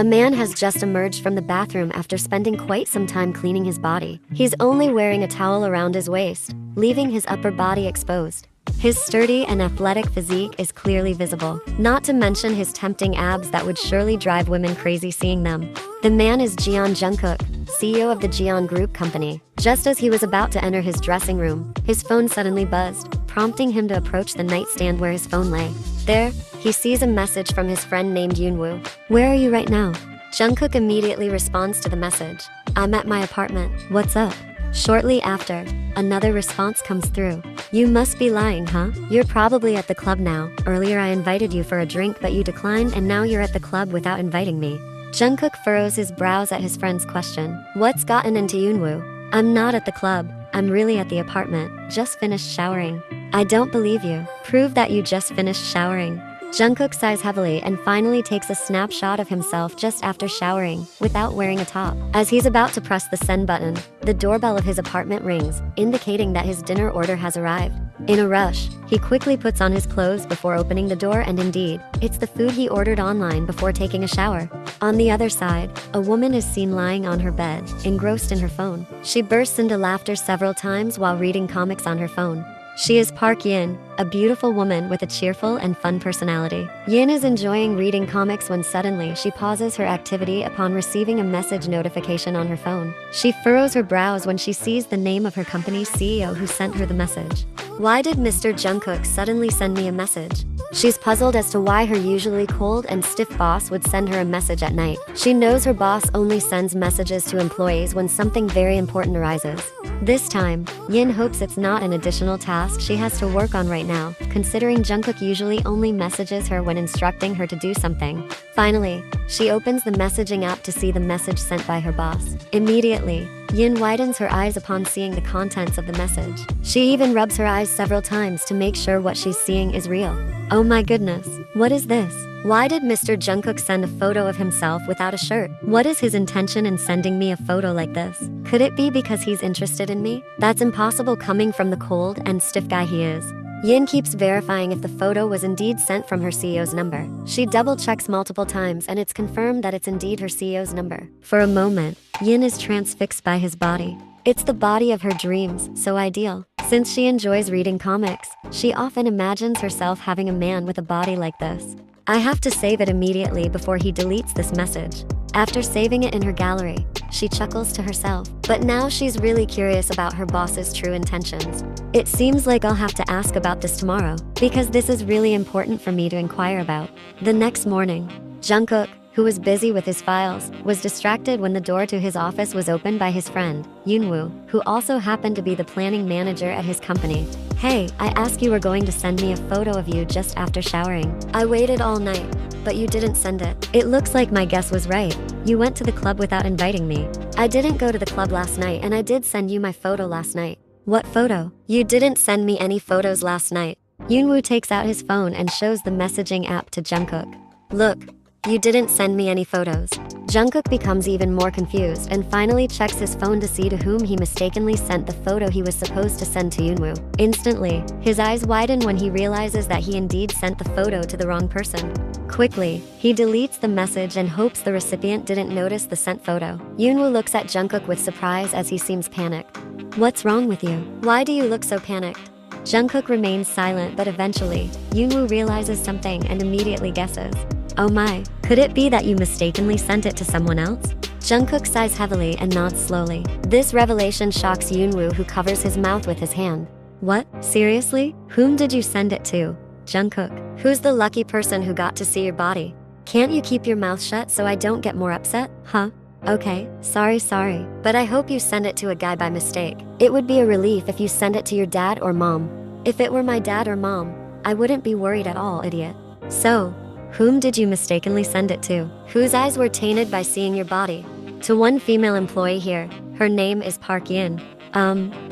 A man has just emerged from the bathroom after spending quite some time cleaning his body. He's only wearing a towel around his waist, leaving his upper body exposed. His sturdy and athletic physique is clearly visible, not to mention his tempting abs that would surely drive women crazy seeing them. The man is Jungkook, CEO of the Jeon Group company. Just as he was about to enter his dressing room, his phone suddenly buzzed, prompting him to approach the nightstand where his phone lay. There, he sees a message from his friend named Yoonwoo. "Where are you right now?" Jungkook immediately responds to the message. "I'm at my apartment. What's up?" Shortly after, another response comes through. "You must be lying, huh? You're probably at the club now. Earlier I invited you for a drink but you declined and now you're at the club without inviting me." Jungkook furrows his brows at his friend's question. What's gotten into Yoonwoo? "I'm not at the club. I'm really at the apartment. Just finished showering." "I don't believe you. Prove that you just finished showering." Jungkook sighs heavily and finally takes a snapshot of himself just after showering, without wearing a top. As he's about to press the send button, the doorbell of his apartment rings, indicating that his dinner order has arrived. In a rush, he quickly puts on his clothes before opening the door, and indeed, it's the food he ordered online before taking a shower. On the other side, a woman is seen lying on her bed, engrossed in her phone. She bursts into laughter several times while reading comics on her phone. She is Park Yin, a beautiful woman with a cheerful and fun personality. Yin is enjoying reading comics when suddenly she pauses her activity upon receiving a message notification on her phone. She furrows her brows when she sees the name of her company's CEO who sent her the message. Why did Mr. Jungkook suddenly send me a message? She's puzzled as to why her usually cold and stiff boss would send her a message at night. She knows her boss only sends messages to employees when something very important arises. This time, Yin hopes it's not an additional task she has to work on right now, considering Jungkook usually only messages her when instructing her to do something. Finally, she opens the messaging app to see the message sent by her boss. Immediately, Yin widens her eyes upon seeing the contents of the message. She even rubs her eyes several times to make sure what she's seeing is real. Oh my goodness, what is this? Why did Mr. Jungkook send a photo of himself without a shirt? What is his intention in sending me a photo like this? Could it be because he's interested in me? That's impossible coming from the cold and stiff guy he is. Yin keeps verifying if the photo was indeed sent from her CEO's number. She double checks multiple times and it's confirmed that it's indeed her CEO's number. For a moment, Yin is transfixed by his body. It's the body of her dreams, so ideal. Since she enjoys reading comics, she often imagines herself having a man with a body like this. I have to save it immediately before he deletes this message. After saving it in her gallery, she chuckles to herself. But now she's really curious about her boss's true intentions. It seems like I'll have to ask about this tomorrow, because this is really important for me to inquire about. The next morning, Jungkook, who was busy with his files, was distracted when the door to his office was opened by his friend, Yoonwoo, who also happened to be the planning manager at his company. "Hey, I asked you were going to send me a photo of you just after showering. I waited all night, but you didn't send it. It looks like my guess was right. You went to the club without inviting me." "I didn't go to the club last night and I did send you my photo last night." "What photo?" "You didn't send me any photos last night." Yoonwoo takes out his phone and shows the messaging app to Jungkook. "Look, you didn't send me any photos." Jungkook becomes even more confused and finally checks his phone to see to whom he mistakenly sent the photo he was supposed to send to Yoonwoo. Instantly, his eyes widen when he realizes that he indeed sent the photo to the wrong person. Quickly, he deletes the message and hopes the recipient didn't notice the sent photo. Yoonwoo looks at Jungkook with surprise as he seems panicked. "What's wrong with you? Why do you look so panicked?" Jungkook remains silent, but eventually, Yoonwoo realizes something and immediately guesses. "Oh my, could it be that you mistakenly sent it to someone else?" Jungkook sighs heavily and nods slowly. This revelation shocks Yoonwoo, who covers his mouth with his hand. "What? Seriously? Whom did you send it to?" "Jungkook. Who's the lucky person who got to see your body? Can't you keep your mouth shut so I don't get more upset?" "Huh? Okay, sorry. But I hope you send it to a guy by mistake. It would be a relief if you send it to your dad or mom." "If it were my dad or mom, I wouldn't be worried at all, idiot." "So, whom did you mistakenly send it to? Whose eyes were tainted by seeing your body?" "To one female employee here. Her name is Park Yin."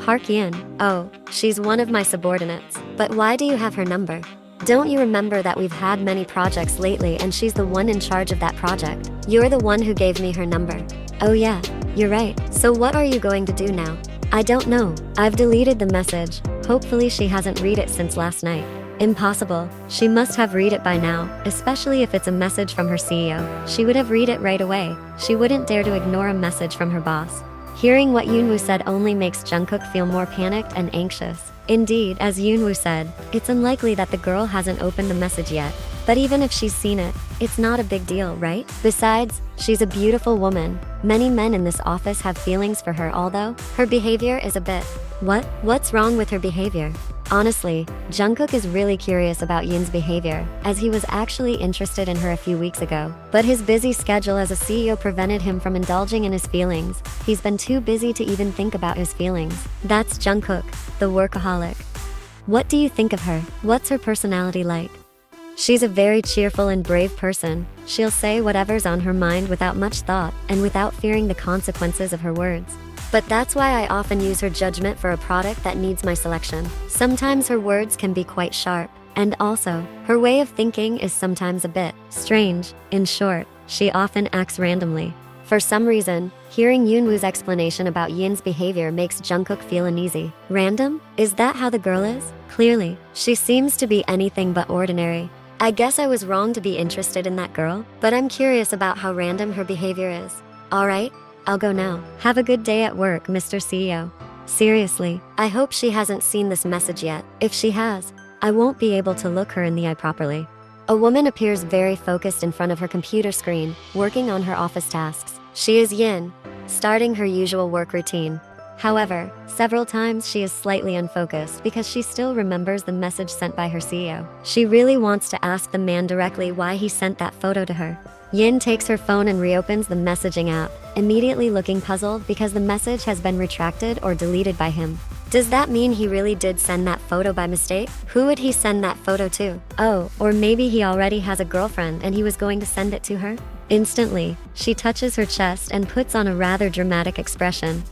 Park Yin. Oh, she's one of my subordinates. But why do you have her number? Don't you remember that we've had many projects lately and she's the one in charge of that project? You're the one who gave me her number." "Oh yeah, you're right. So what are you going to do now?" "I don't know. I've deleted the message, Hopefully she hasn't read it since last night. Impossible. She must have read it by now, especially if it's a message from her CEO. She would have read it right away. She wouldn't dare to ignore a message from her boss. Hearing what Yoonwoo said only makes Jungkook feel more panicked and anxious. Indeed, as Yoonwoo said, it's unlikely that the girl hasn't opened the message yet. But even if she's seen it, it's not a big deal, right? Besides, she's a beautiful woman. Many men in this office have feelings for her, although her behavior is a bit… What's wrong with her behavior? Honestly, Jungkook is really curious about Yin's behavior, as he was actually interested in her a few weeks ago. But his busy schedule as a CEO prevented him from indulging in his feelings. He's been too busy to even think about his feelings. That's Jungkook, the workaholic. What do you think of her? What's her personality like? She's a very cheerful and brave person. She'll say whatever's on her mind without much thought and without fearing the consequences of her words. But that's why I often use her judgment for a product that needs my selection. Sometimes her words can be quite sharp, and also, her way of thinking is sometimes a bit strange. In short, she often acts randomly. For some reason, hearing Yoonwoo's explanation about Yin's behavior makes Jungkook feel uneasy. Random? Is that how the girl is? Clearly, she seems to be anything but ordinary. I guess I was wrong to be interested in that girl, but I'm curious about how random her behavior is. Alright, I'll go now. Have a good day at work, Mr. CEO. Seriously, I hope she hasn't seen this message yet. If she has, I won't be able to look her in the eye properly. A woman appears very focused in front of her computer screen, working on her office tasks. She is Yin, starting her usual work routine. However, several times she is slightly unfocused because she still remembers the message sent by her CEO. She really wants to ask the man directly why he sent that photo to her. Yin takes her phone and reopens the messaging app, immediately looking puzzled because the message has been retracted or deleted by him. Does that mean he really did send that photo by mistake? Who would he send that photo to? Oh, or maybe he already has a girlfriend and he was going to send it to her? Instantly, she touches her chest and puts on a rather dramatic expression.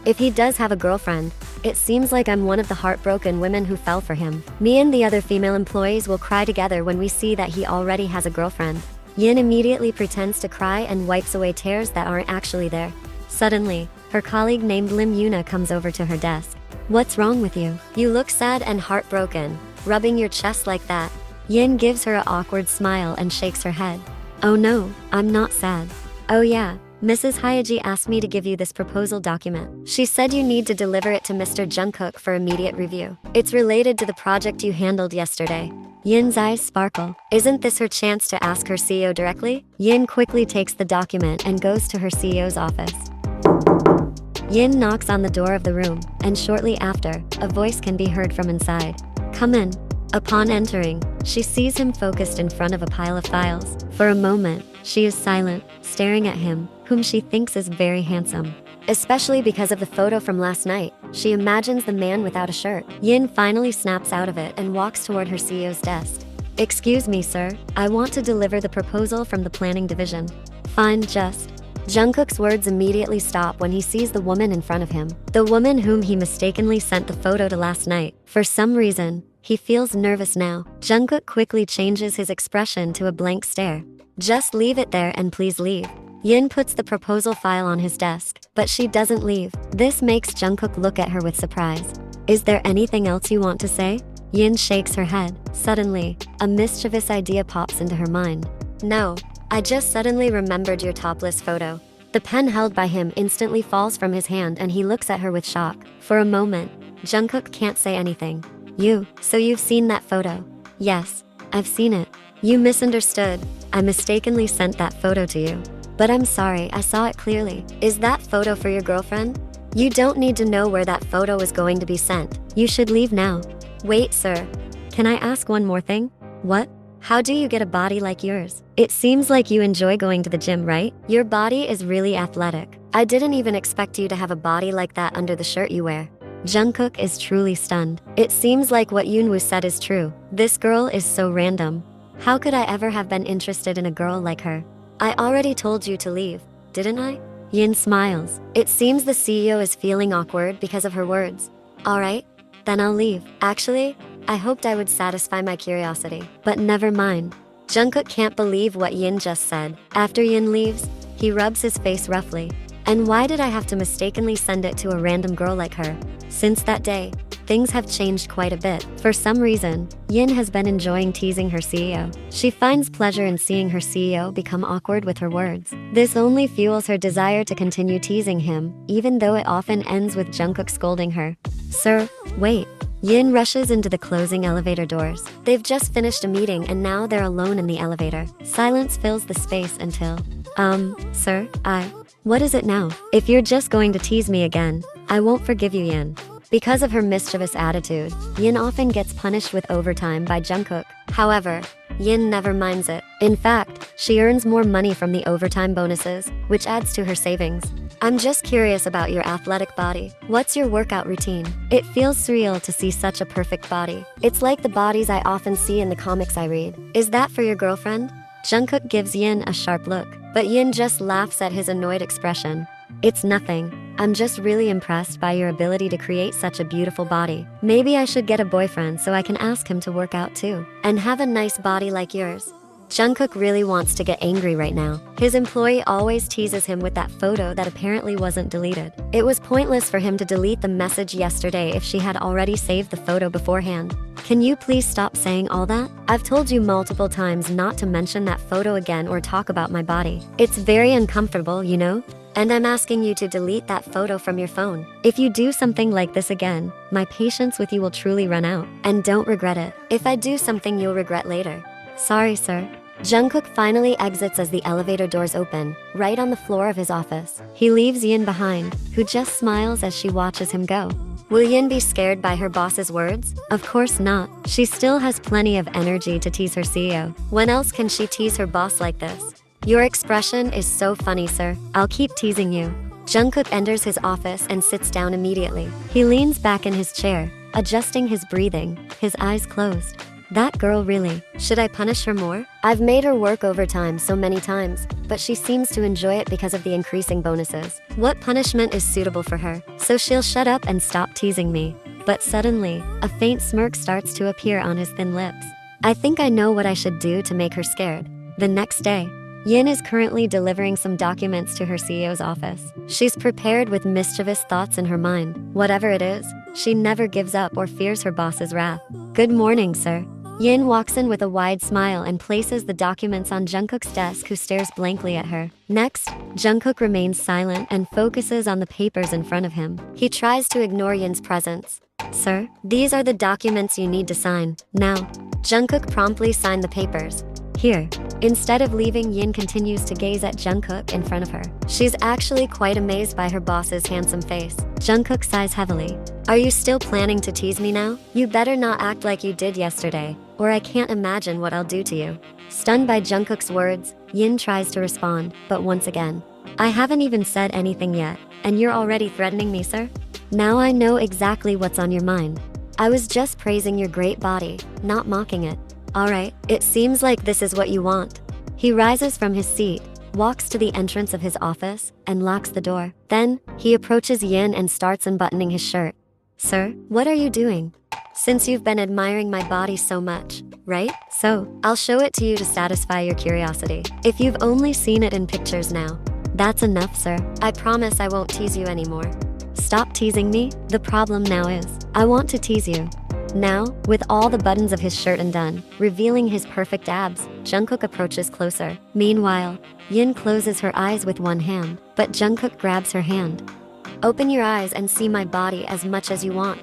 If he does have a girlfriend, it seems like I'm one of the heartbroken women who fell for him. Me and the other female employees will cry together when we see that he already has a girlfriend. Yin immediately pretends to cry and wipes away tears that aren't actually there. Suddenly, her colleague named Lim Yuna comes over to her desk. What's wrong with you? You look sad and heartbroken, rubbing your chest like that. Yin gives her an awkward smile and shakes her head. Oh no, I'm not sad. Oh yeah, Mrs. Hyaji asked me to give you this proposal document. She said you need to deliver it to Mr. Jungkook for immediate review. It's related to the project you handled yesterday. Yin's eyes sparkle. Isn't this her chance to ask her CEO directly? Yin quickly takes the document and goes to her CEO's office. Yin knocks on the door of the room, and shortly after, a voice can be heard from inside. Come in. Upon entering, she sees him focused in front of a pile of files. For a moment, she is silent, staring at him, whom she thinks is very handsome. Especially because of the photo from last night, she imagines the man without a shirt. Yin finally snaps out of it and walks toward her CEO's desk. Excuse me, sir. I want to deliver the proposal from the planning division. Fine, just. Jungkook's words immediately stop when he sees the woman in front of him. The woman whom he mistakenly sent the photo to last night. For some reason, he feels nervous now. Jungkook quickly changes his expression to a blank stare. Just leave it there and please leave. Yin puts the proposal file on his desk, but she doesn't leave. This makes Jungkook look at her with surprise. Is there anything else you want to say? Yin shakes her head. Suddenly, a mischievous idea pops into her mind. No, I just suddenly remembered your topless photo. The pen held by him instantly falls from his hand and he looks at her with shock. For a moment, Jungkook can't say anything. So you've seen that photo? Yes, I've seen it. You misunderstood. I mistakenly sent that photo to you. But I'm sorry, I saw it clearly. Is that photo for your girlfriend? You don't need to know where that photo is going to be sent. You should leave now. Wait, sir. Can I ask one more thing? What? How do you get a body like yours? It seems like you enjoy going to the gym, right? Your body is really athletic. I didn't even expect you to have a body like that under the shirt you wear. Jungkook is truly stunned. It seems like what Yoonwoo said is true. This girl is so random. How could I ever have been interested in a girl like her? I already told you to leave, didn't I? Yin smiles. It seems the CEO is feeling awkward because of her words. Alright, then I'll leave. Actually, I hoped I would satisfy my curiosity, but never mind. Jungkook can't believe what Yin just said. After Yin leaves, he rubs his face roughly. And why did I have to mistakenly send it to a random girl like her? Since that day, things have changed quite a bit. For some reason, Yin has been enjoying teasing her CEO. She finds pleasure in seeing her CEO become awkward with her words. This only fuels her desire to continue teasing him, even though it often ends with Jungkook scolding her. Sir, wait. Yin rushes into the closing elevator doors. They've just finished a meeting and now they're alone in the elevator. Silence fills the space until, sir, what is it now? If you're just going to tease me again, I won't forgive you, Yin. Because of her mischievous attitude, Yin often gets punished with overtime by Jungkook. However, Yin never minds it. In fact, she earns more money from the overtime bonuses, which adds to her savings. I'm just curious about your athletic body. What's your workout routine? It feels surreal to see such a perfect body. It's like the bodies I often see in the comics I read. Is that for your girlfriend? Jungkook gives Yin a sharp look, but Yin just laughs at his annoyed expression. It's nothing. I'm just really impressed by your ability to create such a beautiful body. Maybe I should get a boyfriend so I can ask him to work out too. And have a nice body like yours. Jungkook really wants to get angry right now. His employee always teases him with that photo that apparently wasn't deleted. It was pointless for him to delete the message yesterday if she had already saved the photo beforehand. Can you please stop saying all that? I've told you multiple times not to mention that photo again or talk about my body. It's very uncomfortable, you know? And I'm asking you to delete that photo from your phone. If you do something like this again, my patience with you will truly run out. And don't regret it. If I do something you'll regret later. Sorry, sir. Jungkook finally exits as the elevator doors open, right on the floor of his office. He leaves Yin behind, who just smiles as she watches him go. Will Yin be scared by her boss's words? Of course not. She still has plenty of energy to tease her CEO. When else can she tease her boss like this? Your expression is so funny, sir. I'll keep teasing you. Jungkook enters his office and sits down immediately. He leans back in his chair, adjusting his breathing, his eyes closed. That girl really. Should I punish her more? I've made her work overtime so many times, but she seems to enjoy it because of the increasing bonuses. What punishment is suitable for her? So she'll shut up and stop teasing me. But suddenly, a faint smirk starts to appear on his thin lips. I think I know what I should do to make her scared. The next day, Yin is currently delivering some documents to her CEO's office. She's prepared with mischievous thoughts in her mind. Whatever it is, she never gives up or fears her boss's wrath. Good morning, sir. Yin walks in with a wide smile and places the documents on Jungkook's desk, who stares blankly at her. Next, Jungkook remains silent and focuses on the papers in front of him. He tries to ignore Yin's presence. Sir, these are the documents you need to sign. Now, Jungkook promptly signed the papers. Here. Instead of leaving, Yin continues to gaze at Jungkook in front of her. She's actually quite amazed by her boss's handsome face. Jungkook sighs heavily. Are you still planning to tease me now? You better not act like you did yesterday, or I can't imagine what I'll do to you. Stunned by Jungkook's words, Yin tries to respond, but once again, I haven't even said anything yet, and you're already threatening me, sir? Now I know exactly what's on your mind. I was just praising your great body, not mocking it. Alright, it seems like this is what you want. He rises from his seat, walks to the entrance of his office, and locks the door. Then, he approaches Yin and starts unbuttoning his shirt. Sir, what are you doing? Since you've been admiring my body so much, right? So, I'll show it to you to satisfy your curiosity. If you've only seen it in pictures now, that's enough, sir. I promise I won't tease you anymore. Stop teasing me. The problem now is, I want to tease you. Now, with all the buttons of his shirt undone, revealing his perfect abs, Jungkook approaches closer. Meanwhile, Yin closes her eyes with one hand, but Jungkook grabs her hand. Open your eyes and see my body as much as you want.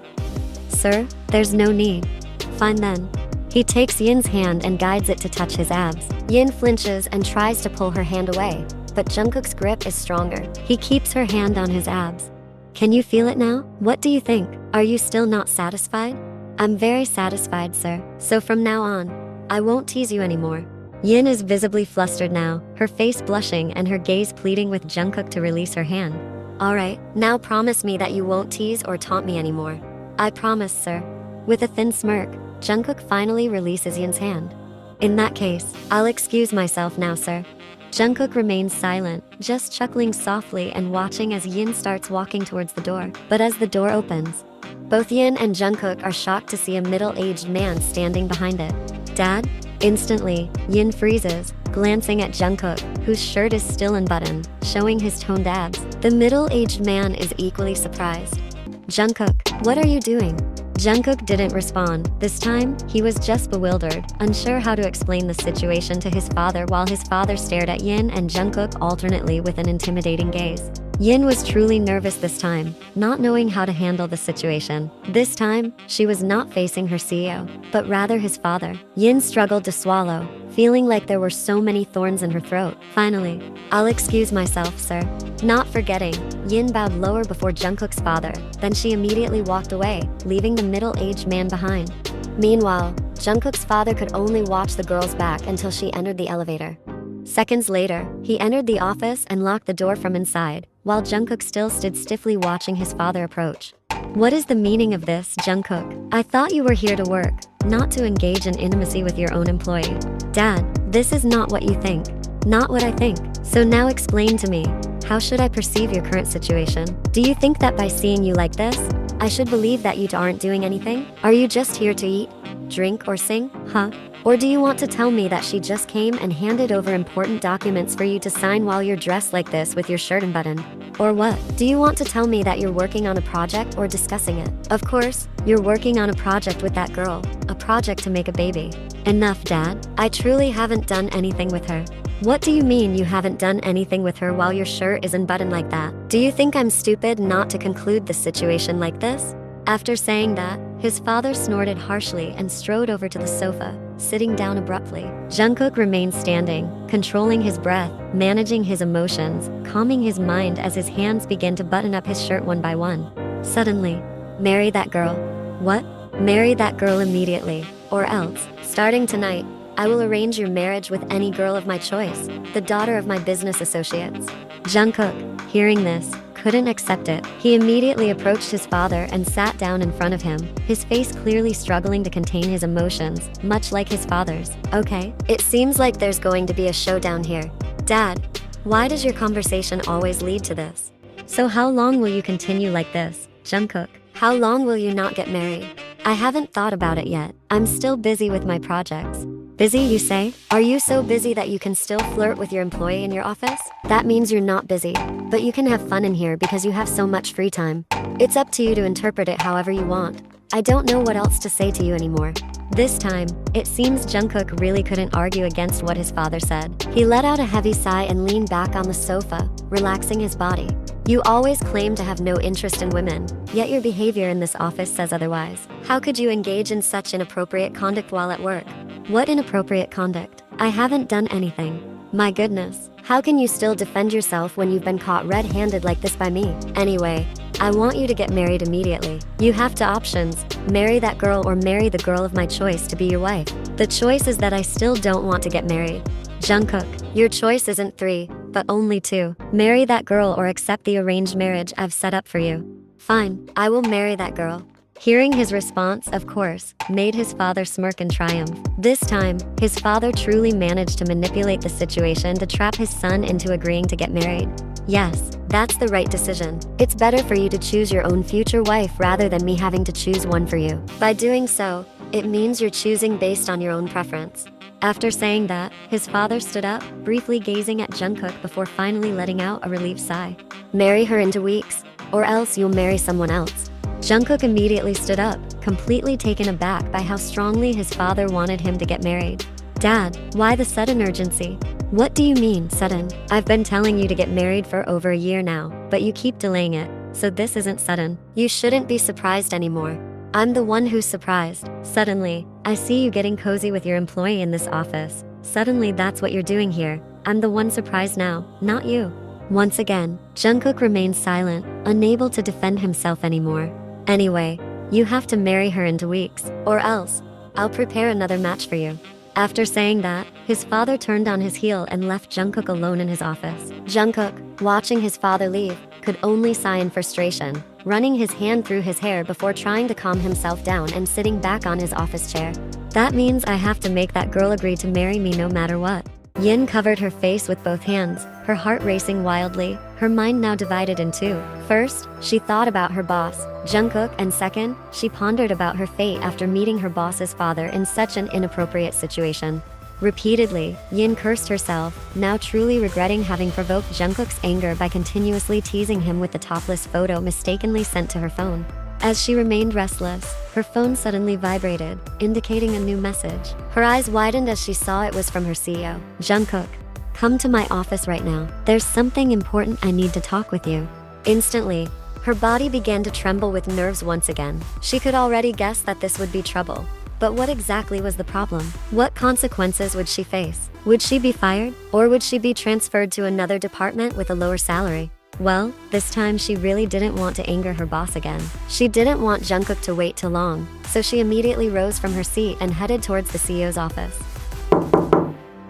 Sir, there's no need. Fine then. He takes Yin's hand and guides it to touch his abs. Yin flinches and tries to pull her hand away, but Jungkook's grip is stronger. He keeps her hand on his abs. Can you feel it now? What do you think? Are you still not satisfied? I'm very satisfied, sir. So from now on, I won't tease you anymore. Yin is visibly flustered now, her face blushing and her gaze pleading with Jungkook to release her hand. Alright, now promise me that you won't tease or taunt me anymore. I promise, sir. With a thin smirk, Jungkook finally releases Yin's hand. In that case, I'll excuse myself now, sir. Jungkook remains silent, just chuckling softly and watching as Yin starts walking towards the door. But as the door opens, both Yin and Jungkook are shocked to see a middle-aged man standing behind it. Dad? Instantly, Yin freezes, glancing at Jungkook, whose shirt is still unbuttoned, showing his toned abs. The middle-aged man is equally surprised. Jungkook, what are you doing? Jungkook didn't respond. This time, he was just bewildered, unsure how to explain the situation to his father while his father stared at Yin and Jungkook alternately with an intimidating gaze. Yin was truly nervous this time, not knowing how to handle the situation. This time, she was not facing her CEO, but rather his father. Yin struggled to swallow, feeling like there were so many thorns in her throat. Finally, "I'll excuse myself, sir." Not forgetting, Yin bowed lower before Jungkook's father, then she immediately walked away, leaving the middle-aged man behind. Meanwhile, Jungkook's father could only watch the girl's back until she entered the elevator. Seconds later, he entered the office and locked the door from inside, while Jungkook still stood stiffly watching his father approach. "What is the meaning of this, Jungkook? I thought you were here to work, not to engage in intimacy with your own employee." "Dad, this is not what you think." "Not what I think. So now explain to me, how should I perceive your current situation? Do you think that by seeing you like this, I should believe that you aren't doing anything? Are you just here to eat, drink, or sing? Huh? Or do you want to tell me that she just came and handed over important documents for you to sign while you're dressed like this with your shirt unbuttoned? Or what? Do you want to tell me that you're working on a project or discussing it? Of course, you're working on a project with that girl, a project to make a baby." "Enough, Dad. I truly haven't done anything with her." "What do you mean you haven't done anything with her while your shirt is unbuttoned like that? Do you think I'm stupid not to conclude the situation like this?" After saying that, his father snorted harshly and strode over to the sofa, sitting down abruptly. Jungkook remained standing, controlling his breath, managing his emotions, calming his mind as his hands began to button up his shirt one by one. Suddenly, "Marry that girl." "What?" "Marry that girl immediately, or else, starting tonight, I will arrange your marriage with any girl of my choice, the daughter of my business associates." Jungkook, hearing this, couldn't accept it. He immediately approached his father and sat down in front of him, his face clearly struggling to contain his emotions, much like his father's. "Okay, it seems like there's going to be a showdown here. Dad, why does your conversation always lead to this? So how long will you continue like this, Jungkook? How long will you not get married?" "I haven't thought about it yet. I'm still busy with my projects." "Busy, you say? Are you so busy that you can still flirt with your employee in your office? That means you're not busy, but you can have fun in here because you have so much free time. It's up to you to interpret it however you want. I don't know what else to say to you anymore." This time, it seems Jungkook really couldn't argue against what his father said. He let out a heavy sigh and leaned back on the sofa, relaxing his body. "You always claim to have no interest in women, yet your behavior in this office says otherwise. How could you engage in such inappropriate conduct while at work?" "What inappropriate conduct? I haven't done anything." "My goodness, how can you still defend yourself when you've been caught red-handed like this by me? Anyway, I want you to get married immediately. You have two options, marry that girl or marry the girl of my choice to be your wife." "The choice is that I still don't want to get married." "Jungkook, your choice isn't 3, but only 2. Marry that girl or accept the arranged marriage I've set up for you." "Fine, I will marry that girl." Hearing his response, of course, made his father smirk in triumph. This time, his father truly managed to manipulate the situation to trap his son into agreeing to get married. "Yes, that's the right decision. It's better for you to choose your own future wife rather than me having to choose one for you. By doing so, it means you're choosing based on your own preference." After saying that, his father stood up, briefly gazing at Jungkook before finally letting out a relieved sigh. "Marry her in 2 weeks, or else you'll marry someone else." Jungkook immediately stood up, completely taken aback by how strongly his father wanted him to get married. "Dad, why the sudden urgency?" "What do you mean, sudden? I've been telling you to get married for over a year now, but you keep delaying it, so this isn't sudden. You shouldn't be surprised anymore." "I'm the one who's surprised. Suddenly, I see you getting cozy with your employee in this office. Suddenly that's what you're doing here. I'm the one surprised now, not you." Once again, Jungkook remained silent, unable to defend himself anymore. "Anyway, you have to marry her in 2 weeks, or else, I'll prepare another match for you." After saying that, his father turned on his heel and left Jungkook alone in his office. Jungkook, watching his father leave, could only sigh in frustration, running his hand through his hair before trying to calm himself down and sitting back on his office chair. "That means I have to make that girl agree to marry me no matter what." Yin covered her face with both hands, her heart racing wildly, her mind now divided in 2. First, she thought about her boss, Jungkook, and second, she pondered about her fate after meeting her boss's father in such an inappropriate situation. Repeatedly, Yin cursed herself, now truly regretting having provoked Jungkook's anger by continuously teasing him with the topless photo mistakenly sent to her phone. As she remained restless, her phone suddenly vibrated, indicating a new message. Her eyes widened as she saw it was from her CEO. Jungkook, come to my office right now. There's something important I need to talk with you. Instantly, her body began to tremble with nerves once again. She could already guess that this would be trouble. But what exactly was the problem? What consequences would she face? Would she be fired? Or would she be transferred to another department with a lower salary? Well, this time she really didn't want to anger her boss again. She didn't want Jungkook to wait too long, so she immediately rose from her seat and headed towards the CEO's office.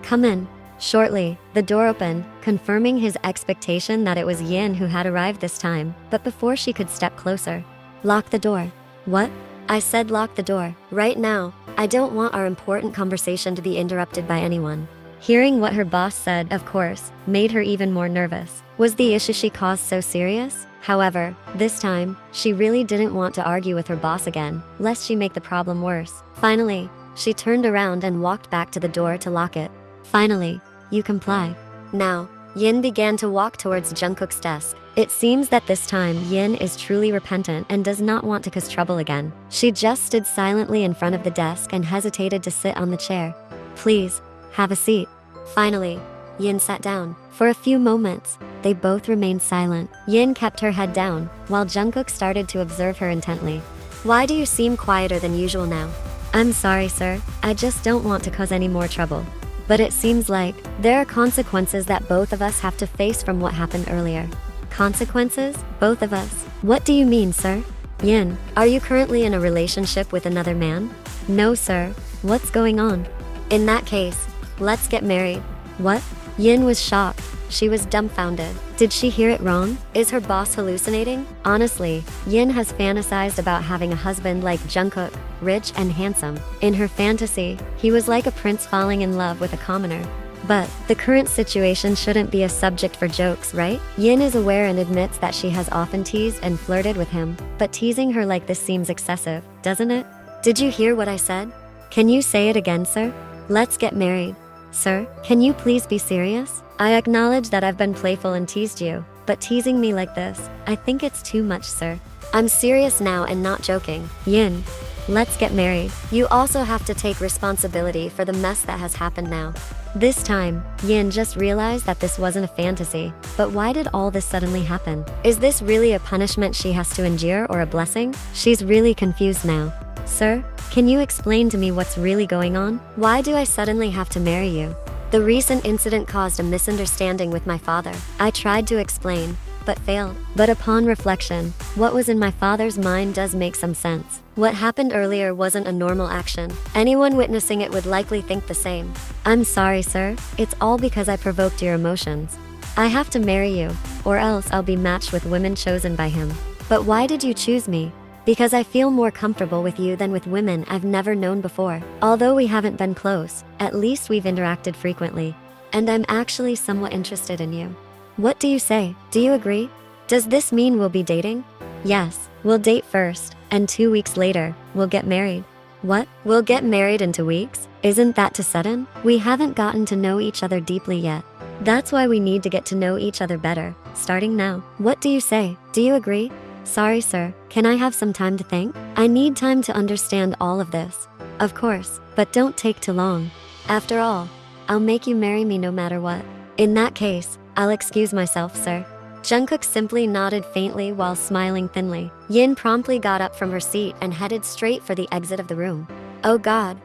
Come in. Shortly, the door opened, confirming his expectation that it was Yin who had arrived this time, but before she could step closer. Lock the door. What? I said lock the door. Right now, I don't want our important conversation to be interrupted by anyone. Hearing what her boss said, of course, made her even more nervous. Was the issue she caused so serious? However, this time, she really didn't want to argue with her boss again, lest she make the problem worse. Finally, she turned around and walked back to the door to lock it. Finally, you comply. Now, Yin began to walk towards Jungkook's desk. It seems that this time Yin is truly repentant and does not want to cause trouble again. She just stood silently in front of the desk and hesitated to sit on the chair. Please, have a seat. Finally, Yin sat down. For a few moments, they both remained silent. Yin kept her head down, while Jungkook started to observe her intently. Why do you seem quieter than usual now? I'm sorry, sir. I just don't want to cause any more trouble. But it seems like there are consequences that both of us have to face from what happened earlier. Consequences? Both of us? What do you mean, sir? Yin, are you currently in a relationship with another man? No, sir. What's going on? In that case, let's get married. What? Yin was shocked. She was dumbfounded. Did she hear it wrong? Is her boss hallucinating? Honestly, Yin has fantasized about having a husband like Jungkook, rich and handsome. In her fantasy, he was like a prince falling in love with a commoner. But the current situation shouldn't be a subject for jokes, right? Yin is aware and admits that she has often teased and flirted with him, but teasing her like this seems excessive, doesn't it? Did you hear what I said? Can you say it again, sir? Let's get married. Sir, can you please be serious? I acknowledge that I've been playful and teased you, but teasing me like this, I think it's too much, sir. I'm serious now and not joking. Yin, let's get married. You also have to take responsibility for the mess that has happened now. This time, Yin just realized that this wasn't a fantasy, but why did all this suddenly happen? Is this really a punishment she has to endure or a blessing? She's really confused now. Sir, can you explain to me what's really going on? Why do I suddenly have to marry you? The recent incident caused a misunderstanding with my father. I tried to explain, but failed. But upon reflection, what was in my father's mind does make some sense. What happened earlier wasn't a normal action. Anyone witnessing it would likely think the same. I'm sorry, sir. It's all because I provoked your emotions. I have to marry you, or else I'll be matched with women chosen by him. But why did you choose me? Because I feel more comfortable with you than with women I've never known before. Although we haven't been close, at least we've interacted frequently. And I'm actually somewhat interested in you. What do you say? Do you agree? Does this mean we'll be dating? Yes, we'll date first, and 2 weeks later, we'll get married. What? We'll get married in 2 weeks? Isn't that too sudden? We haven't gotten to know each other deeply yet. That's why we need to get to know each other better, starting now. What do you say? Do you agree? Sorry, sir. Can I have some time to think? I need time to understand all of this. Of course, but don't take too long. After all, I'll make you marry me no matter what. In that case, I'll excuse myself, sir. Jungkook simply nodded faintly while smiling thinly. Yin promptly got up from her seat and headed straight for the exit of the room. Oh God,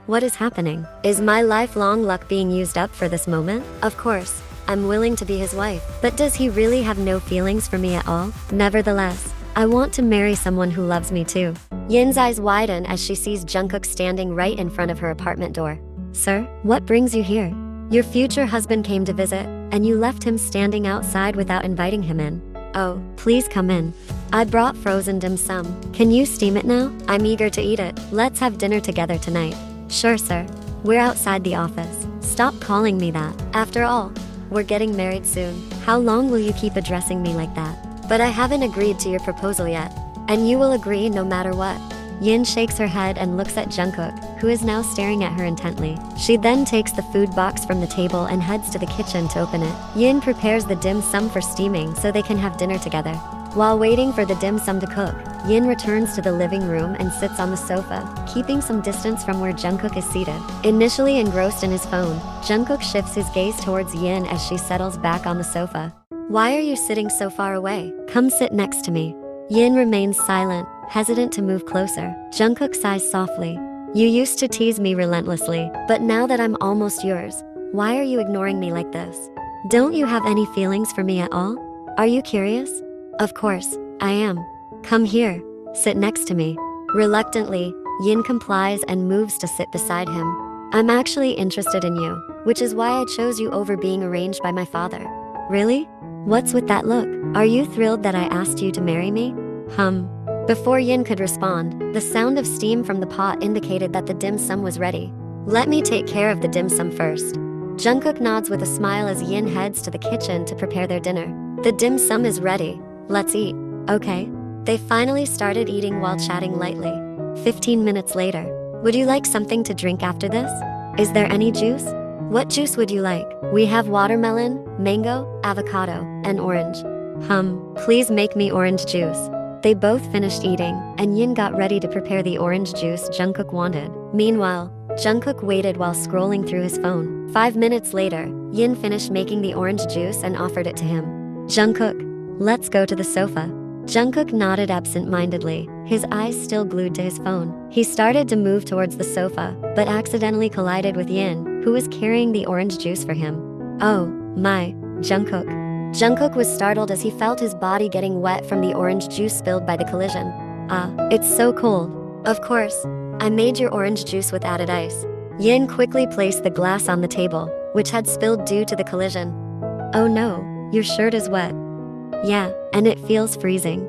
what is happening? Is my lifelong luck being used up for this moment? Of course, I'm willing to be his wife. But does he really have no feelings for me at all? Nevertheless, I want to marry someone who loves me too. Yin's eyes widen as she sees Jungkook standing right in front of her apartment door. Sir, what brings you here? Your future husband came to visit, and you left him standing outside without inviting him in. Oh, please come in. I brought frozen dim sum. Can you steam it now? I'm eager to eat it. Let's have dinner together tonight. Sure, sir. We're outside the office. Stop calling me that. After all, we're getting married soon. How long will you keep addressing me like that? But I haven't agreed to your proposal yet. And you will agree no matter what. Yin shakes her head and looks at Jungkook, who is now staring at her intently. She then takes the food box from the table and heads to the kitchen to open it. Yin prepares the dim sum for steaming so they can have dinner together. While waiting for the dim sum to cook, Yin returns to the living room and sits on the sofa, keeping some distance from where Jungkook is seated. Initially engrossed in his phone, Jungkook shifts his gaze towards Yin as she settles back on the sofa. Why are you sitting so far away? Come sit next to me. Yin remains silent, hesitant to move closer. Jungkook sighs softly. You used to tease me relentlessly, but now that I'm almost yours, why are you ignoring me like this? Don't you have any feelings for me at all? Are you curious? Of course, I am. Come here, sit next to me. Reluctantly, Yin complies and moves to sit beside him. I'm actually interested in you, which is why I chose you over being arranged by my father. Really? What's with that look? Are you thrilled that I asked you to marry me? Before Yin could respond, the sound of steam from the pot indicated that the dim sum was ready. Let me take care of the dim sum first. Jungkook nods with a smile as Yin heads to the kitchen to prepare their dinner. The dim sum is ready. Let's eat. Okay. They finally started eating while chatting lightly. 15 minutes later. Would you like something to drink after this? Is there any juice? What juice would you like? We have watermelon, mango, avocado, and orange. Please make me orange juice. They both finished eating, and Yin got ready to prepare the orange juice Jungkook wanted. Meanwhile, Jungkook waited while scrolling through his phone. 5 minutes later, Yin finished making the orange juice and offered it to him. Jungkook, let's go to the sofa. Jungkook nodded absent-mindedly, his eyes still glued to his phone. He started to move towards the sofa, but accidentally collided with Yin, who was carrying the orange juice for him. Oh, my, Jungkook. Jungkook was startled as he felt his body getting wet from the orange juice spilled by the collision. It's so cold. Of course, I made your orange juice with added ice. Yin quickly placed the glass on the table, which had spilled due to the collision. Oh no, your shirt is wet. Yeah, and it feels freezing.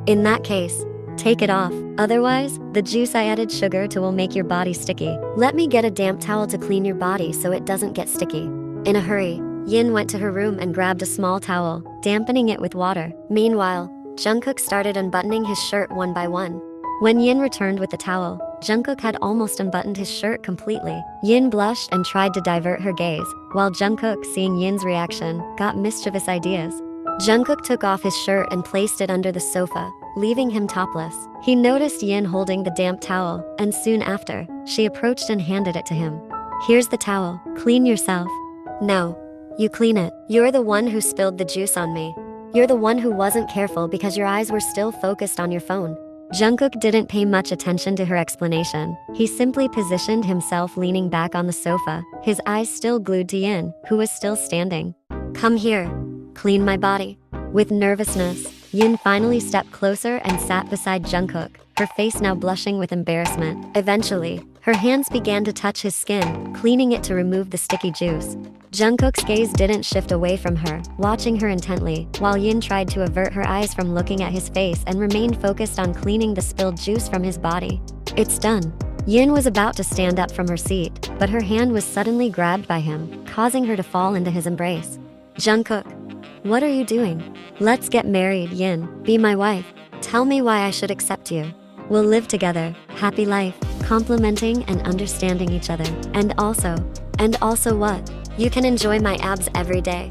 In that case, take it off. Otherwise, the juice I added sugar to will make your body sticky. Let me get a damp towel to clean your body so it doesn't get sticky. In a hurry, Yin went to her room and grabbed a small towel, dampening it with water. Meanwhile, Jungkook started unbuttoning his shirt one by one. When Yin returned with the towel, Jungkook had almost unbuttoned his shirt completely. Yin blushed and tried to divert her gaze, while Jungkook, seeing Yin's reaction, got mischievous ideas. Jungkook took off his shirt and placed it under the sofa, leaving him topless. He noticed Yin holding the damp towel, and soon after, she approached and handed it to him. Here's the towel, clean yourself. No. You clean it. You're the one who spilled the juice on me. You're the one who wasn't careful because your eyes were still focused on your phone. Jungkook didn't pay much attention to her explanation. He simply positioned himself leaning back on the sofa, his eyes still glued to Yin, who was still standing. Come here. Clean my body. With nervousness, Yin finally stepped closer and sat beside Jungkook, her face now blushing with embarrassment. Eventually, her hands began to touch his skin, cleaning it to remove the sticky juice. Jungkook's gaze didn't shift away from her, watching her intently, while Yin tried to avert her eyes from looking at his face and remained focused on cleaning the spilled juice from his body. It's done. Yin was about to stand up from her seat, but her hand was suddenly grabbed by him, causing her to fall into his embrace. Jungkook, what are you doing? Let's get married, Yin. Be my wife. Tell me why I should accept you. We'll live together, happy life, complementing and understanding each other. And also what? You can enjoy my abs every day.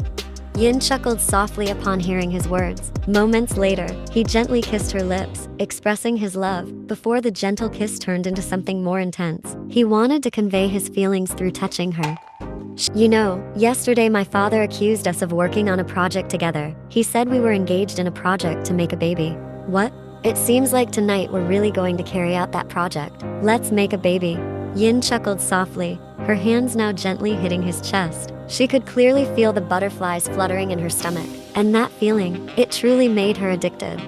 Yin chuckled softly upon hearing his words. Moments later, he gently kissed her lips, expressing his love, before the gentle kiss turned into something more intense. He wanted to convey his feelings through touching her. You know, yesterday my father accused us of working on a project together. He said we were engaged in a project to make a baby. What? It seems like tonight we're really going to carry out that project. Let's make a baby. Yin chuckled softly, her hands now gently hitting his chest. She could clearly feel the butterflies fluttering in her stomach. And that feeling, it truly made her addicted.